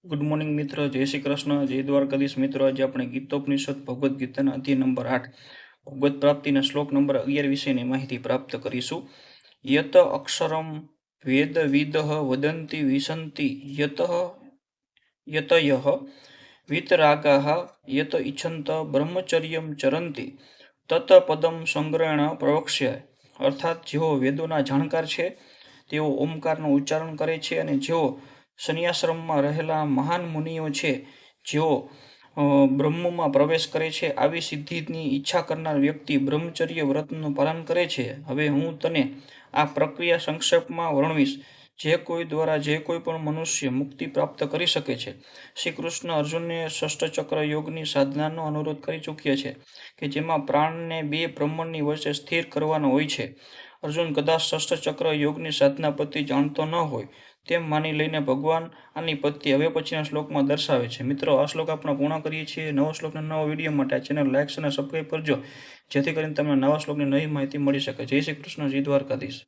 Good morning મિત્ર, જય શ્રી કૃષ્ણ, જય દ્વારકાધીશ. મિત્રો, આજે આપણે ગીતોપનિષદ ભગવદ્ ગીતાના અધ્યાય નંબર 8 ભગવત પ્રાપ્તિના શ્લોક નંબર 11 વિશેની માહિતી પ્રાપ્ત કરીશું. યત અક્ષરમ વેદ વિદઃ વદંતી વિસંતિ યતયઃ વિતરાગાઃ યત ઇચ્છંત બ્રહ્મચર્યમ ચરંતી તત પદમ સંગ્રહેણ પ્રવક્ષ્યાય. અર્થાત જેઓ વેદોના જાણકાર છે તેઓ ઓમકારનું ઉચ્ચારણ કરે છે, અને જેઓ સંન્યાશ્રમમાં રહેલા મહાન મુનિઓ છે જેઓ બ્રહ્મમાં પ્રવેશ કરે છે, આવી સિદ્ધિની ઈચ્છા કરનાર વ્યક્તિ બ્રહ્મચર્ય વ્રતનું પાલન કરે છે. હવે હું તને આ પ્રક્રિયા સંક્ષેપમાં વર્ણવીશ, જે કોઈ દ્વારા જે કોઈ પણ મનુષ્ય મુક્તિ પ્રાપ્ત કરી શકે છે. શ્રી કૃષ્ણ અર્જુનને ષષ્ઠચક્ર યોગની સાધનાનો અનુરોધ કરી ચૂક્યા છે, કે જેમાં પ્રાણને બે બ્રહ્મણની વચ્ચે સ્થિર કરવાનો હોય છે. અર્જુન કદાચ ષષ્ઠચક્ર યોગની સાધના પદ્ધતિ જાણતો ન હોય તેમ માની લઈને ભગવાન આની પદ્ધતિ હવે પછીના શ્લોકમાં દર્શાવે છે. મિત્રો, આ શ્લોક આપણે પૂર્ણ કરીએ છીએ. નવા શ્લોકના નવા વિડીયો માટે આ ચેનલ લાઇક અને સબસ્ક્રાઈબ કરજો, જેથી કરીને તમને નવા શ્લોકની નવી માહિતી મળી શકે. જય શ્રી કૃષ્ણ, જય દ્વારકાધીશ.